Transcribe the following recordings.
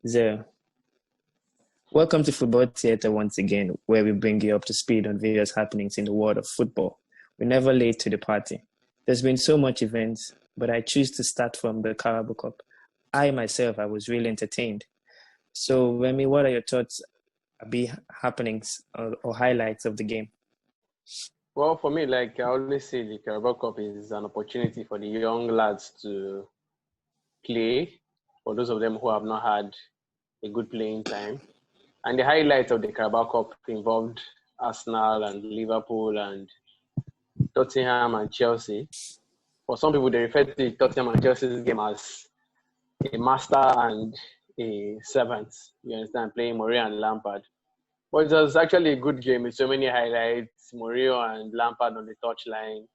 Zero. Welcome to Football Theatre once again, where we bring you up to speed on various happenings in the world of football. We're never late to the party. There's been so much events, but I choose to start from the Carabao Cup. I was really entertained. So, Remy, what are your thoughts, happenings or highlights of the game? Well, for me, like I always say, the Carabao Cup is an opportunity for the young lads to play, for those of them who have not had a good playing time. And the highlight of the Carabao Cup involved Arsenal and Liverpool and Tottenham and Chelsea. For some people, they refer to Tottenham and Chelsea's game as a master and a servant. You understand, playing Mourinho and Lampard. But it was actually a good game with so many highlights, Mourinho and Lampard on the touchline.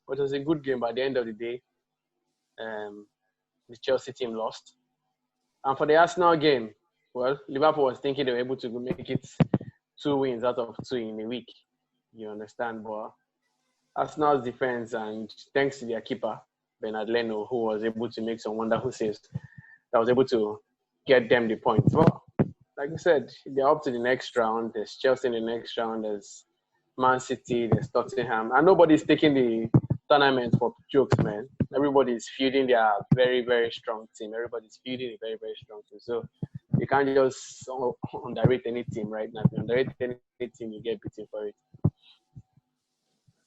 But it was a good game. By the end of the day, the Chelsea team lost. And for the Arsenal game, well, Liverpool was thinking they were able to make it 2 wins out of 2 in a week. You understand? But Arsenal's defense, and thanks to their keeper, Bernard Leno, who was able to make some wonderful saves, that was able to get them the points. Well, like I said, they're up to the next round. There's Chelsea in the next round. There's Man City. There's Tottenham. And nobody's taking the tournament for jokes, man. Everybody's fielding their very, very strong team. Everybody's fielding a very, very strong team. So you can't just underrate any team right now. If you underrate any team, you get beaten for it.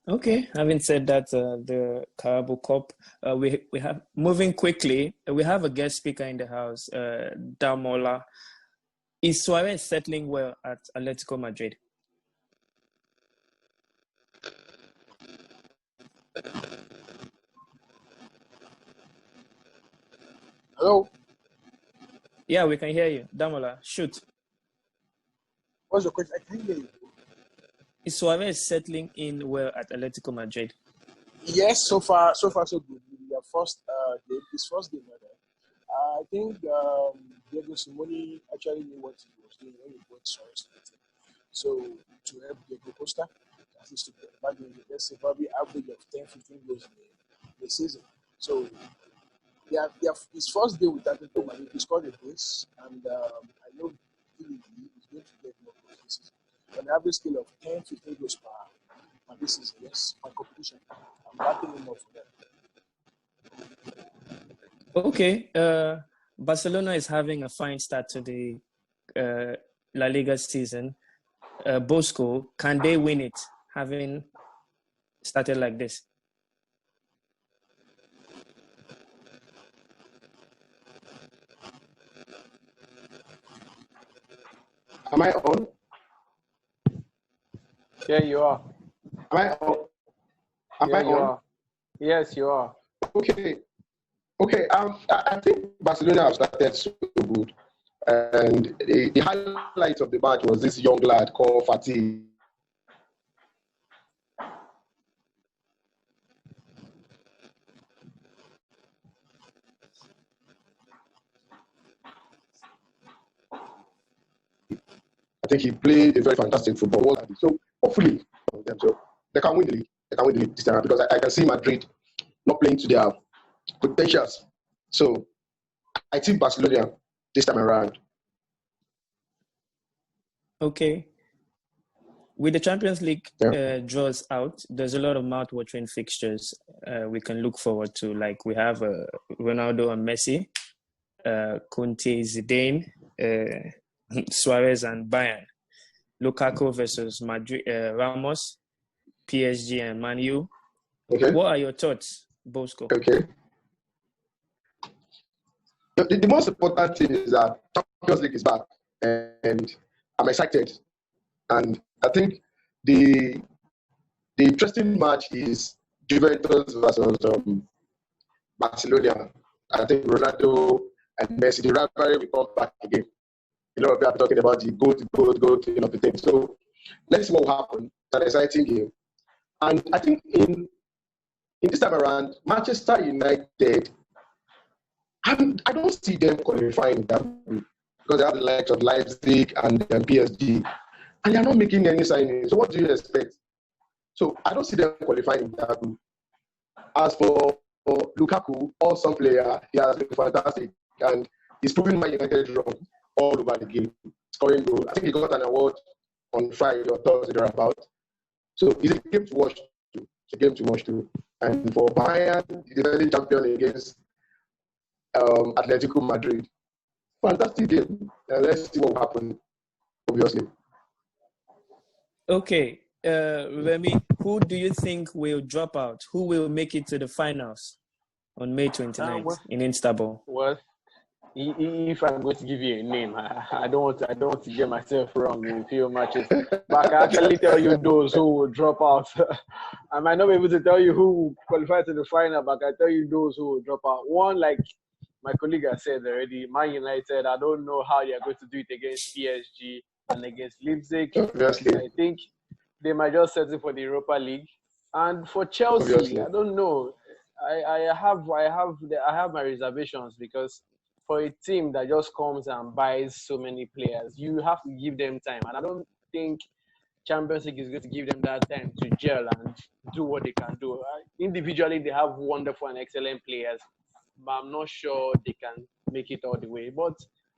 Okay, having said that, the Carabao Cup, we have moving quickly. We have a guest speaker in the house, Damola. Is Suarez settling well at Atletico Madrid? Hello? Yeah, we can hear you. Damola, shoot. What's your question? I can't hear you. Is Suarez settling in well at Atletico Madrid? Yes, so far so good. His first game, I think Diego Simoni actually knew what he was doing when he brought Suarez to the team. So to help Diego Costa, at least to back in the best, probably average of 10-15 goals in the season. So his first game with Atletico Madrid, he scored a brace, and I know he's going to get more goals this season. On the average scale of 10-15 goals per this season, yes, my competition. I'm backing him up for that. Okay. Barcelona is having a fine start to the La Liga season. Bosco, can they win it, having started like this? Am I on? Yeah, you are. Am I on? Am I you on? are. Yes, you are. Okay. I think Barcelona have started so good. And the highlight of the match was this young lad called Fatih. I think he played a very fantastic football. So hopefully, so they can win the league. They can win the league this time because I can see Madrid not playing to their potentials. So I think Barcelona this time around. Okay. With the Champions League draws out, there's a lot of mouth-watering fixtures we can look forward to. Like we have Ronaldo and Messi, Conte, Zidane, Suarez and Bayern, Lukaku versus Madrid, Ramos, PSG and Man U. Okay. What are your thoughts, Bosco? Okay. The most important thing is that Champions League is back, and I'm excited. And I think the interesting match is Juventus versus Barcelona. I think Ronaldo and Messi, the rivalry will come back again. A lot of people are talking about the goal of the thing. So let's see what will happen. It's an exciting game. And I think in this time around, Manchester United, I don't see them qualifying that group because they have the likes of Leipzig and PSG, and they are not making any signings. So what do you expect? So I don't see them qualifying that group. As for Lukaku, awesome player, he has been fantastic, and he's proving Man United wrong. all over the game, scoring goals. I think he got an award on Friday or Thursday thereabout. So it's a game to watch too. It's a game to watch too. And for Bayern, the defending champion against Atletico Madrid, fantastic game. Let's see what will happen, obviously. Okay, Remy, who do you think will drop out? Who will make it to the finals on May 29th in Istanbul? Well, if I'm going to give you a name, I don't want to get myself wrong in a few matches. But I can actually tell you those who will drop out. I might not be able to tell you who will qualify to the final, but I can tell you those who will drop out. One, like my colleague has said already, Man United, I don't know how they are going to do it against PSG and against Leipzig. Obviously. I think they might just settle for the Europa League. And for Chelsea, obviously, I don't know. I have my reservations because for a team that just comes and buys so many players, you have to give them time. And I don't think Champions League is going to give them that time to gel and do what they can do. Individually, they have wonderful and excellent players, but I'm not sure they can make it all the way. But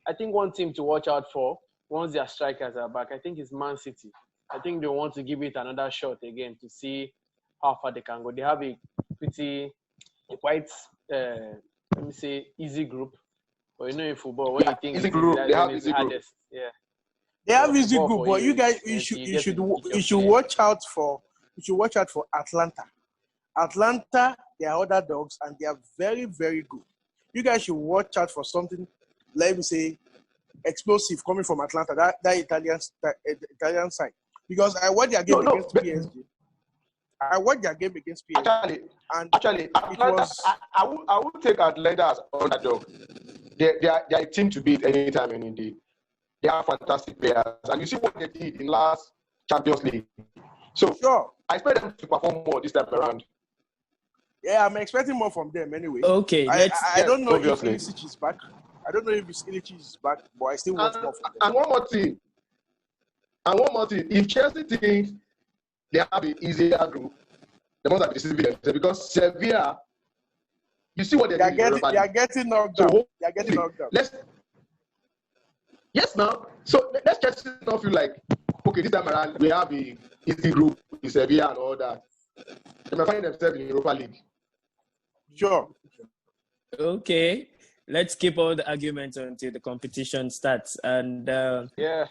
I think one team to watch out for, once their strikers are back, I think is Man City. I think they want to give it another shot again to see how far they can go. They have a quite, let me say, easy group. But you know, in football, when you think easy group, they have easy group. Yeah. They have easy group, but you guys, you should watch out for Atlanta. Atlanta, they are other dogs, and they are very, very good. You guys should watch out for something, let me say, explosive coming from Atlanta, that Italian side. Because I watched their game against PSG. I watched their game against PSG. Actually, Atlanta, I would take Atlanta as underdog. They are a team to beat anytime and indeed. They are fantastic players. And you see what they did in last Champions League. So sure, I expect them to perform more this time around. Yeah, I'm expecting more from them anyway. Okay, I don't know obviously. If Ilicic is back. I don't know if Ilicic is back, but I still want more from them. And one more thing. If Chelsea thinks they have an easier group, they must have deceived themselves because Sevilla, you see what they are getting knocked down. They are getting knocked down. Yes, now. So let's just not feel like, okay, this time around we have an easy group in Sevilla and all that. They might find themselves in Europa League. Sure. Okay. Let's keep all the arguments until the competition starts. And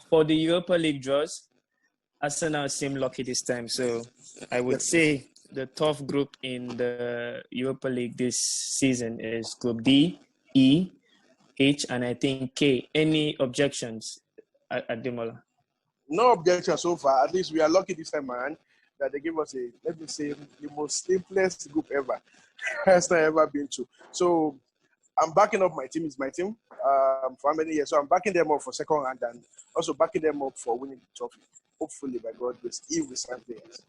for the Europa League draws, Arsenal seem lucky this time. So I would say the tough group in the Europa League this season is Group D, E, H, and I think K. Any objections, Ademola? No objection so far. At least we are lucky this time, man, that they give us the most simplest group ever. Arsenal ever been to. So I'm backing up my team. It's my team for how many years? So I'm backing them up for second round and also backing them up for winning the trophy. Hopefully, by God's grace, if we sign players.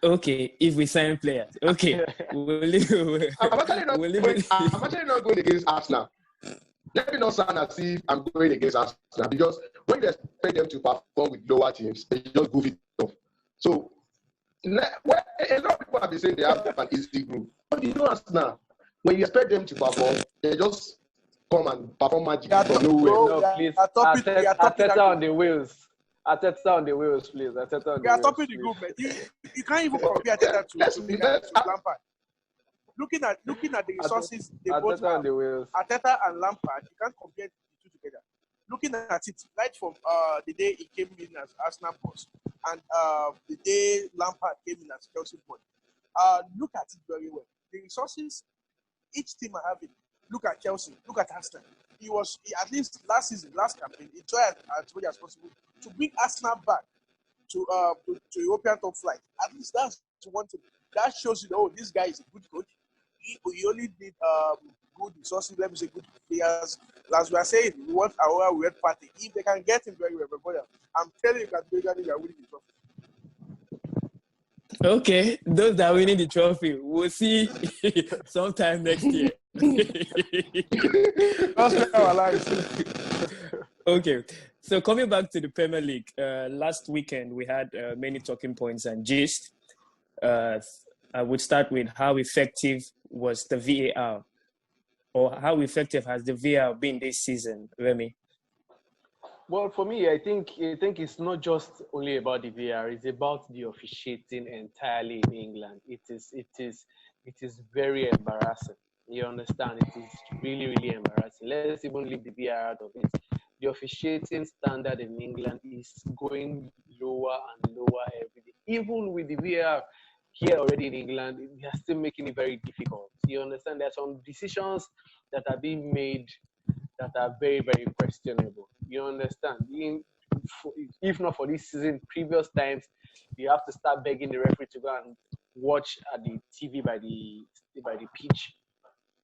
Okay, if we sign players. Okay. I'm actually not going against Arsenal. Let me not sound as if I'm going against Arsenal because when they expect them to perform with lower teams, they just goof it off. So, a lot of people have been saying they have an easy group. But you know Arsenal, when you expect them to perform, they just come and perform magic from nowhere. No, please. Arteta on the wheels. Arteta on the wheels, please. Arteta on the wheels. We are topping the group, man. You can't even compare Arteta to Lampard. Looking at the resources they both have, Arteta and Lampard, you can't compare the two together. Looking at it, right from the day he came in as Arsenal boss and the day Lampard came in as Chelsea boss, look at it very well. The resources each team are having. Look at Chelsea. Look at Arsenal. He at least last season, last campaign, he tried as much as possible to bring Arsenal back to European top flight. At least that's one thing. That shows you, this guy is a good coach. He only need good resources, let me say good players. As we are saying, we want our weird party. If they can get him very well, I'm telling you that they are winning the trophy. Okay, those that are winning the trophy, we'll see sometime next year. Okay, so coming back to the Premier League, last weekend we had many talking points and gist. I would start with how effective was the VAR. or how effective has the VAR been this season, Remy? Well, for me, I think it's not just only about the VAR. It's about the officiating entirely in England. It is very embarrassing. You understand? It is really, really embarrassing. Let's even leave the VAR out of it. The officiating standard in England is going lower and lower every day. Even with the VAR here already in England, they are still making it very difficult. You understand? There are some decisions that are being made that are very, very questionable. You understand? If not for this season, previous times, you have to start begging the referee to go and watch at the TV by the pitch.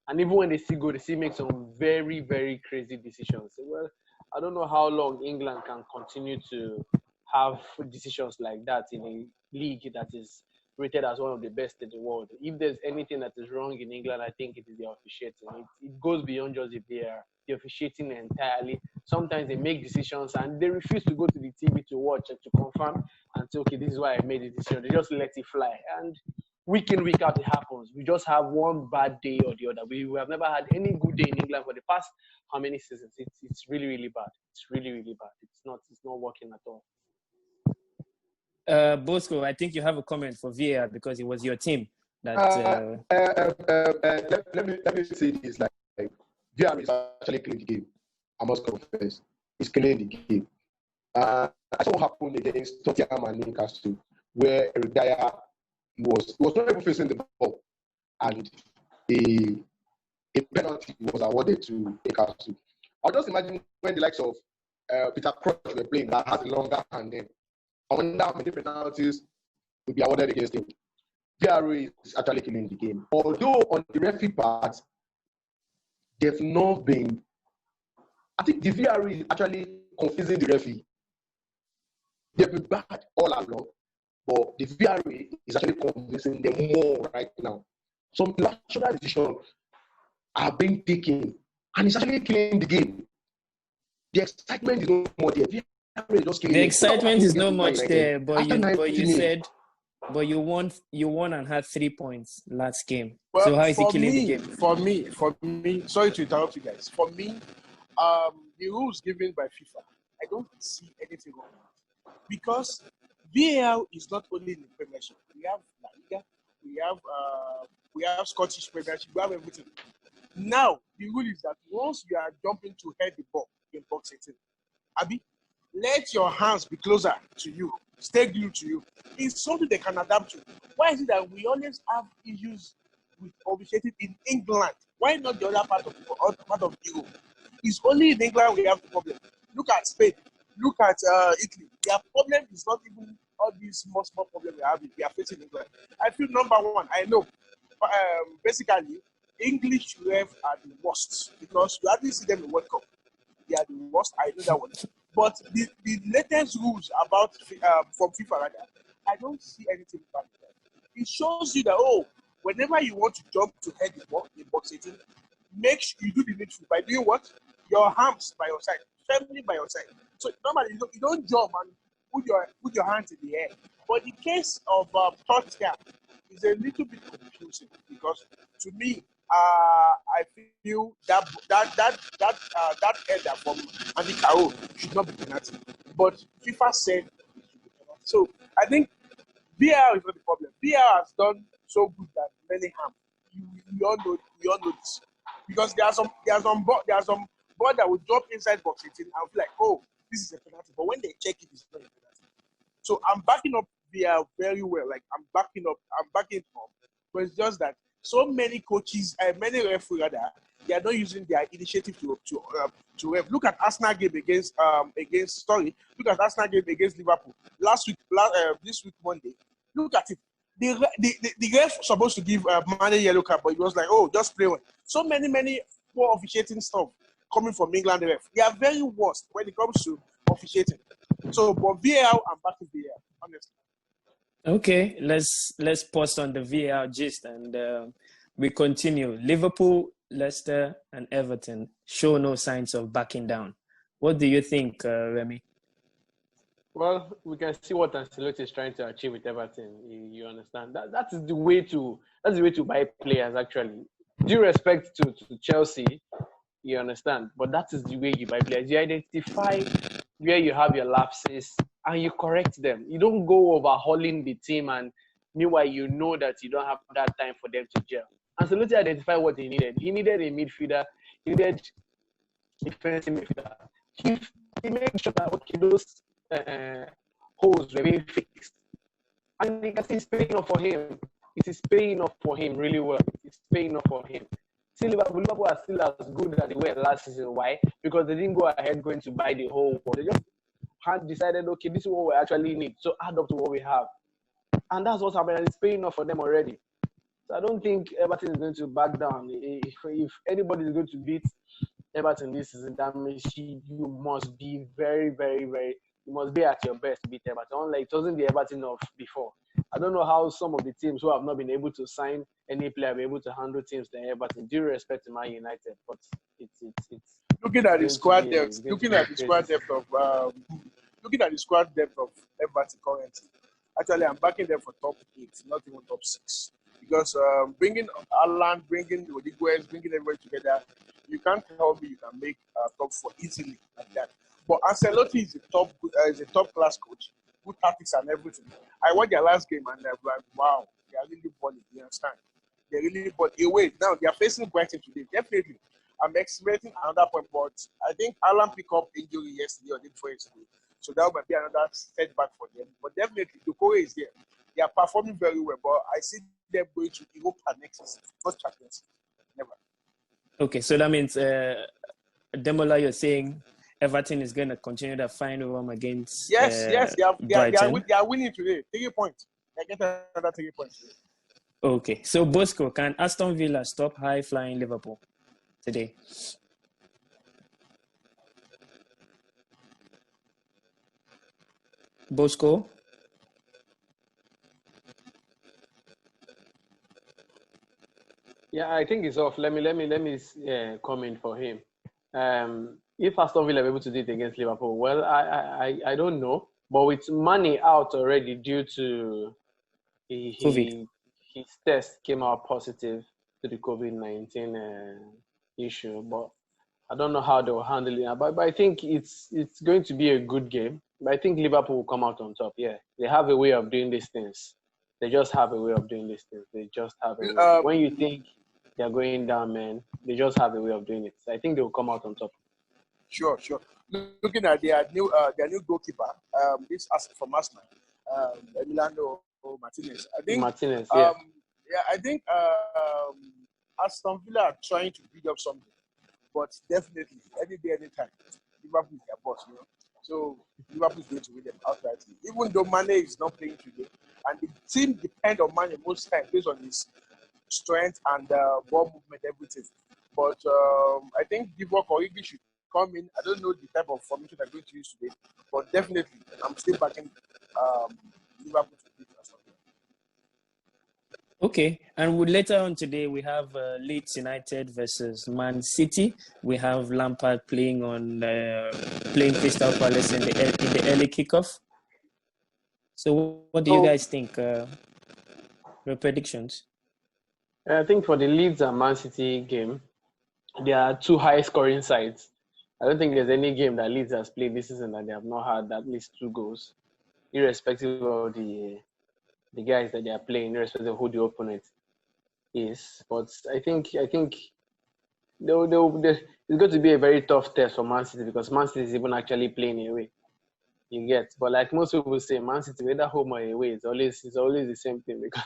And even when they still go, they still make some very, very crazy decisions. Well, I don't know how long England can continue to have decisions like that in a league that is rated as one of the best in the world. If there's anything that is wrong in England, I think it is the officiating. It goes beyond just the VAR. The officiating entirely. Sometimes they make decisions and they refuse to go to the TV to watch and to confirm and say, okay, this is why I made the decision. They just let it fly. And week in, week out, it happens. We just have one bad day or the other. We have never had any good day in England for the past how many seasons? It's really, really bad. It's really, really bad. It's not working at all. Bosco, I think you have a comment for VAR because it was your team that. Let me say this: like VAR is actually killing the game. I must confess, it's killing the game. I saw what happened against Tottenham and Newcastle, where Eric Dyer was not even facing the ball, and a penalty was awarded to Newcastle. I'll just imagine when the likes of Peter Crouch were playing that has a longer hand. Then I wonder how many penalties will be awarded against him. VAR is actually killing the game. Although on the referee part, they've not been. I think the VAR is actually confusing the referee. They've been bad all along, but the VAR is actually convincing them more right now. Some rational decisions are being taken, and it's actually killing the game. The excitement is no more there. The excitement is not much there, but you won and had 3 points last game. Well, so how is it killing the game? For me, sorry to interrupt you guys. For me, the rules given by FIFA, I don't see anything wrong with it. Because VAR is not only in the Premiership. We have La Liga, we have Scottish Premiership, we have everything. Now, the rule is that once you are jumping to head the ball in box 18, Abi, let your hands be closer to you, stay glued to you. It's something they can adapt to. Why is it that we always have issues with officiating in England? Why not the other part of Europe? It's only in England we have the problem. Look at Spain. Look at Italy. Their problem is not even all these small problems we are facing in England. I feel number one, I know, basically, English refs are the worst because you hardly see them in World Cup. They are the worst. I know that one. But the latest rules about from FIFA, rather, I don't see anything bad with that. It shows you that whenever you want to jump to head the ball in box 18, make sure you do the needful by doing what? Your arms by your side, firmly by your side. So normally you don't jump and put your hands in the air. But the case of Tottenham is a little bit confusing because to me, I feel that header from Andy Carroll should not be penalty. But FIFA said it should be penalty. So I think VAR is not the problem. VAR has done so good that many harm. We all know this. Because there are some ball that will drop inside box 18 and feel like, this is a penalty. But when they check it, it's not a penalty. So I'm backing up VAR very well. Like I'm backing it up. But it's just that so many coaches and many referees they are not using their initiative to ref. Look at Arsenal game against Look at Arsenal game against Liverpool this week Monday. Look at it. The ref was supposed to give Mane yellow card, but it was like, just play one. So many poor officiating stuff coming from England ref. They are very worst when it comes to officiating. So, but VAR, I'm back to VAR, honestly. Okay, let's pause on the VAR gist and we continue. Liverpool, Leicester, and Everton show no signs of backing down. What do you think, Remy? Well, we can see what Ancelotti is trying to achieve with Everton. You understand that is the way to buy players. Actually, due respect to Chelsea, you understand, but that is the way you buy players. You identify where you have your lapses and you correct them. You don't go overhauling the team and meanwhile you know that you don't have that time for them to gel. Ancelotti identified what he needed. He needed a midfielder. He needed defensive midfielder. He made sure that okay, those holes were being fixed. And you can see it's paying off for him. It is paying off for him really well. It's paying off for him. See, Liverpool are still as good as they were last season. Why? Because they didn't go ahead going to buy the whole world. They just had decided, okay, this is what we actually need. So add up to what we have. And that's what's happening. It's paying off for them already. So I don't think Everton is going to back down. If anybody is going to beat Everton this season, that means you must be very, very, very, you must be at your best to beat Everton. Unlike it wasn't the Everton of before. I don't know how some of the teams who have not been able to sign any player be able to handle teams than Everton. Due respect to Man United, but it's looking at the squad depth. Looking at the squad depth of Everton currently. Actually, I'm backing them for top 8, not even top 6, because bringing Alan, bringing Rodriguez, bringing everybody together, you can't tell me you can make top 4 easily like that. But Ancelotti is a top class coach, good tactics and everything. I watched their last game and they're like, wow, they are really balling. You understand? They're really balling. Away now they are facing Brighton today. Definitely, I'm expecting another point, but I think Alan picked up injury yesterday or the day before yesterday, so that might be another setback for them. But definitely, the core is there. They are performing very well, but I see them going to Europe next season, not Champions League. Never. Okay, so that means Demola, you're saying Everton is going to continue the final run against Yes, they are winning today. 3 points. They get another 3 points today. Okay, so Bosco, can Aston Villa stop high-flying Liverpool today? Bosco? Yeah, I think it's off. Let me come in for him. If Aston Villa are able to do it against Liverpool, well, I don't know. But with money out already due to his test came out positive to the COVID-19 issue. But I don't know how they will handle it. But I think it's going to be a good game. But I think Liverpool will come out on top. Yeah, they have a way of doing these things. They just have a way of doing these things. They just have a way. When you think they're going down, man, they just have a way of doing it. So I think they will come out on top. Sure. Looking at their new goalkeeper, this from Arsenal, Emiliano Martinez. I think Martinez. Yeah. I think Aston Villa are trying to build up something, but definitely any day, anytime, Liverpool is their boss, you know. So Liverpool is going to win them outrightly, even though Mane is not playing today, and the team depends on Mane most times based on his strength and ball movement, everything. But I think Divock Origi should come in. I don't know the type of formation they're going to use today, but definitely I'm still backing Liverpool to beat Aston Villa. Okay, and later on today we have Leeds United versus Man City. We have Lampard playing Crystal Palace in the early kickoff. So, what do you guys think? Your predictions? I think for the Leeds and Man City game, there are two high-scoring sides. I don't think there's any game that Leeds has played this season that they have not had at least 2 goals, irrespective of the guys that they are playing, irrespective of who the opponent is. But I think it's going to be a very tough test for Man City because Man City is even actually playing away. You get, but like most people say, Man City, whether home or away, it's always the same thing. Because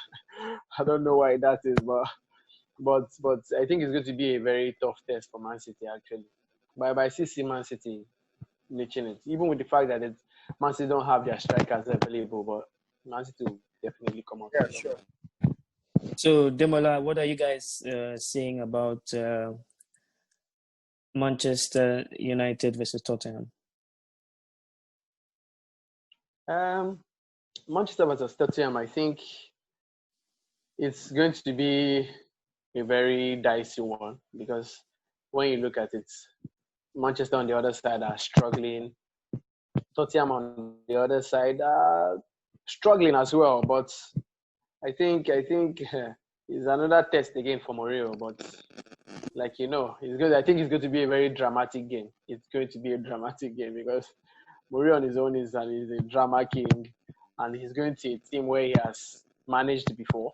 I don't know why that is, but I think it's going to be a very tough test for Man City actually. But I see Man City reaching it, even with the fact that Man City don't have their strikers available, but Man City will definitely come out. Yeah, sure. So, Demola, what are you guys saying about Manchester United versus Tottenham? Manchester versus Tottenham, I think it's going to be a very dicey one because when you look at it, Manchester on the other side are struggling. Tottenham on the other side are struggling as well. But I think it's it's another test again for Mourinho, but like I think it's going to be a very dramatic game. It's going to be a dramatic game because Mourinho on his own is a drama king, and he's going to a team where he has managed before.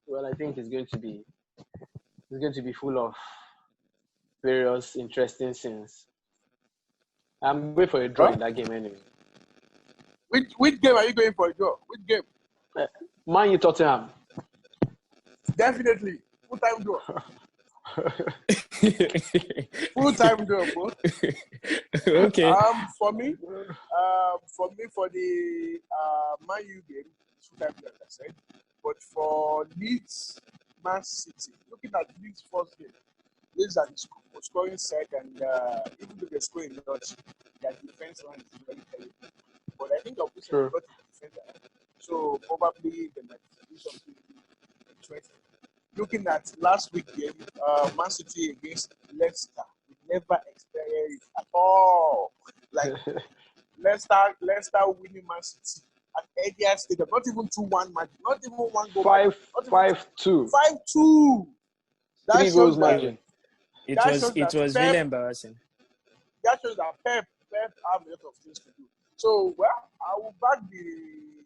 Well, I think it's going to be full of various interesting scenes. I'm going for a draw in that game anyway. Which game are you going for a draw? Which game? Man U Tottenham. Definitely. Full-time draw. Full-time draw, bro. Okay. For me, for the Man U game, it's full-time draw, like I said. But for Leeds, Man City, looking at Leeds' first game, Leeds are the scoring set, and even though they're scoring a lot, their defense line is very terrible. But I think of this got a defender, so probably they might do something interesting. Looking at last week game, Man City against Leicester, we never experienced it at all. Like Leicester winning Man City at Etihad Stadium, not even 2-1 margin, not even one goal. 5-2. 5-2. Three goals margin. It was really embarrassing. That shows that Pep have a lot of things to do. So, well, I will back the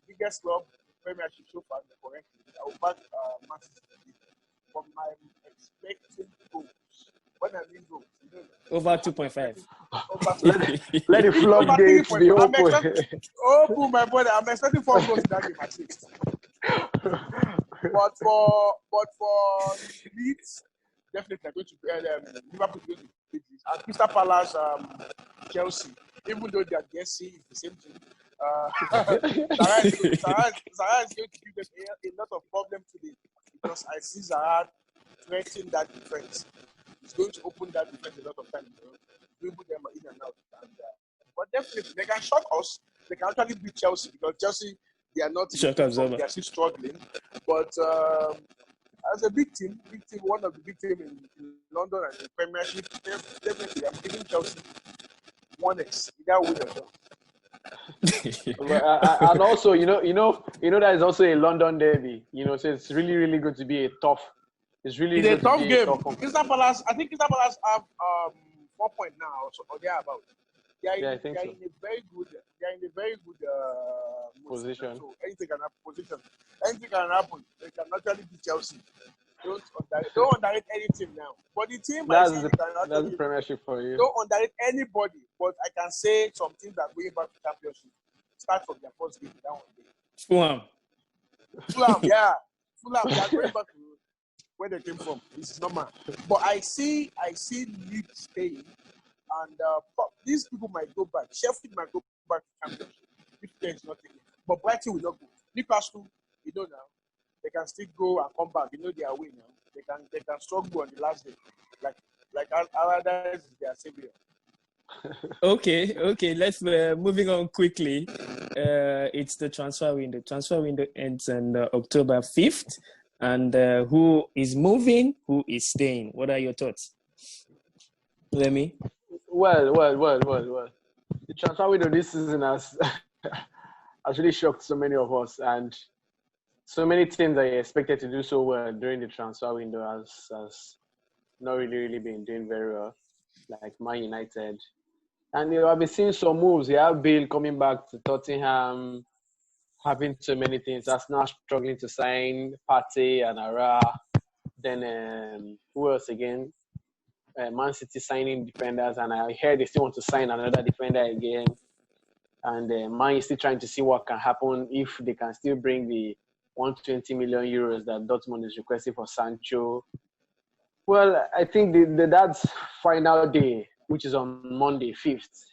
biggest club Premiership so far correctly. I will back Man City from my expecting goals. When I mean goals, over 2.5. Let the floodgates be open. Open, my brother. I'm expecting 4 goals in that game at least. But for Leeds, definitely I'm going to Liverpool going to beat Leeds. And Crystal Palace, Chelsea, even though they are guessing, it's the same thing. Zaha is going to give them a lot of problem today because I see Zaha threatening that defense. He's going to open that defense a lot of times. Dribble them in and out. But definitely, they can shock us. They can actually beat Chelsea because Chelsea, they are not. They are still struggling. But as a big team, one of the big teams in London and the Premiership, definitely, I'm giving Chelsea 1x. Either win or not. And also, that is also a London derby. So it's really, really going to be a tough. It's really a tough game. Crystal Palace, I think Crystal Palace have 4 points now, or thereabout. They are in a very good position. So anything can happen. Anything can happen. They can actually beat Chelsea. Don't underrate any team now. But the team that's the Premiership for you. Don't underrate anybody. But I can say some teams that going back to Championship start from their first game down one day. Fulham, yeah. Fulham, they are going back to where they came from. This is normal. But I see Leeds staying, and these people might go back. Sheffield might go back to Championship if there is nothing. But Brighton will not go. Newcastle, now, they can still go and come back. They are winning now. They can struggle on the last day, like Allardyce is their savior. Okay. Let's moving on quickly. It's the transfer window. Transfer window ends on October 5th. And who is moving? Who is staying? What are your thoughts, Lemmy? Well. The transfer window this season has really shocked so many of us, and so many teams that are expected to do so well during the transfer window has not really been doing very well, like Man United. And I've been seeing some moves. You have Bale coming back to Tottenham, having so many things. Arsenal struggling to sign Partey and Ara. Then who else again? Man City signing defenders, and I heard they still want to sign another defender again. And Man is still trying to see what can happen if they can still bring the 120 million euros that Dortmund is requesting for Sancho. Well, I think that's final day, which is on Monday, 5th.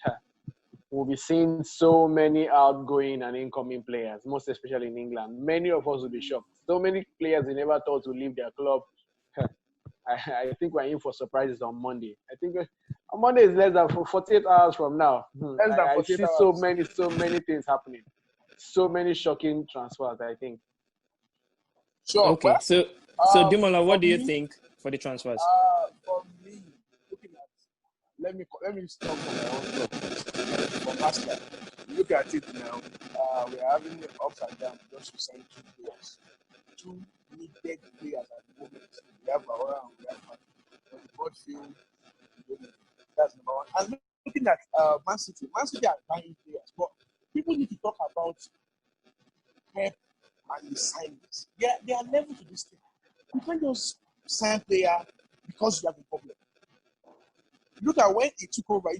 We'll be seeing so many outgoing and incoming players, most especially in England. Many of us will be shocked. So many players we never thought would leave their club. I think we're in for surprises on Monday. I think on Monday is less than 48 hours from now. I see so many things happening. So many shocking transfers, I think. Sure. Okay, so Dimola, what do you think for the transfers? For me, looking at, let me start from my own club. From last year, look at it now. We are having the ups and downs just to sign 2 players, 2 needed players at the moment. We have Aura and we have on the board field. That's number one. And looking at Man City are buying players, but people need to talk about Pep and the signings. They are level to this thing. You can't just sign player because you have a problem. Look at when he took over.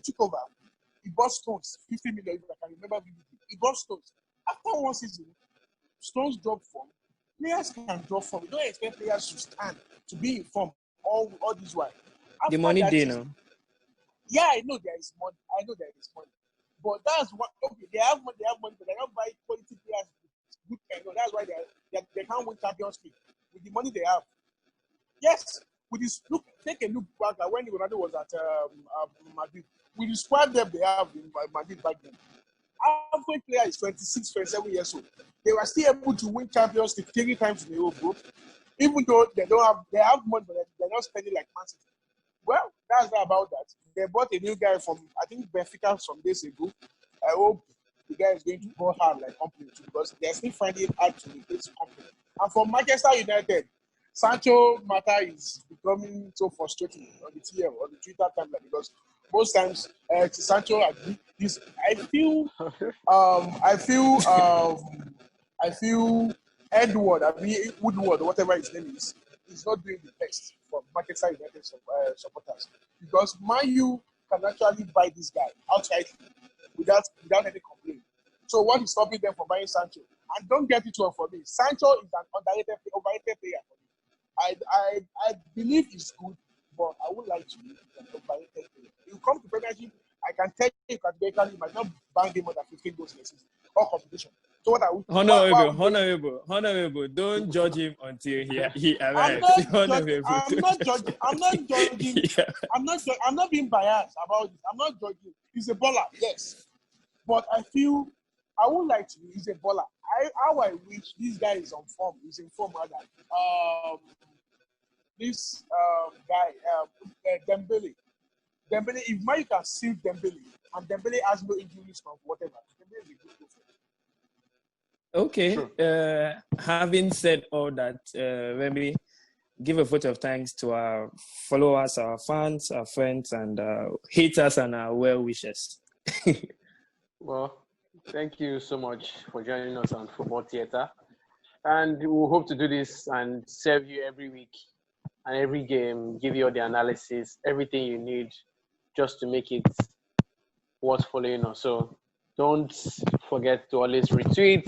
He bought Stones, 50 million. I can remember vividly. He bought Stones. After one season, Stones dropped form. Players can drop form. You don't expect players to stand, to be in form all this while. The money they know. Yeah, I know there is money. But that's what, okay, they have money, but they don't buy quality players. Good, that's why they can't win Champions League with the money they have. Yes, with this, take a look back at when Ronaldo was at Madrid. With the squad depth they have in Madrid back then, average player is 26, 27 years old. They were still able to win Champions League 3 times in a row, bro. Even though they have money, but they're not spending like Man City. Well, that's not about that. They bought a new guy from, I think, Benfica some days ago. I hope the guy is going to go hard like Company too, because they're still finding it hard to replace Company. And for Manchester United, Sancho matter is becoming so frustrating on the TL, on the Twitter timeline, because most times Sancho agree this. I feel Edward, Woodward, whatever his name is not doing the best for Manchester United supporters, because Man U can actually buy this guy outright without any complaint. So what is stopping them from buying Sancho? And don't get it wrong for me, Sancho is an overrated player for me. I believe he's good, but I would like to be an overrated player. You come to Premiership, I can tell you categorically you might not bang him more than 15 goals in a season or competition. So what I would Honorable, don't judge him until he arrives. I'm not judging. Yeah. I'm not being biased about this. I'm not judging. He's a baller, yes. But I feel I would like to. He's a baller. How I wish this guy is on form. He's in form rather. This guy, Dembele. If Man can seal Dembele, and Dembele has no injuries from whatever, Dembele is a good player. Okay. Sure. Having said all that, Remy, give a vote of thanks to our followers, our fans, our friends, and haters and our well-wishers. Well, thank you so much for joining us on Football Theatre. And we hope to do this and serve you every week and every game, give you all the analysis, everything you need just to make it worth following us. So don't forget to always retweet,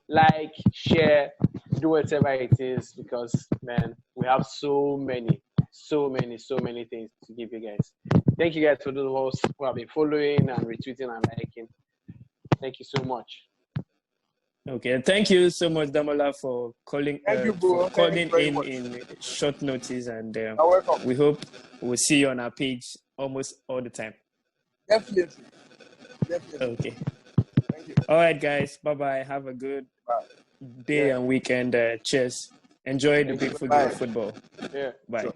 like, share, do whatever it is, because, man, we have so many things to give you guys. Thank you guys for those who have been following and retweeting and liking. Thank you so much. Okay, thank you so much, Damola, for calling in short notice, and we hope we'll see you on our page almost all the time. Definitely. Okay. Thank you. All right, guys. Bye-bye. Have a good day and weekend. Cheers. Enjoy the beautiful game of football. Yeah. Bye. Sure.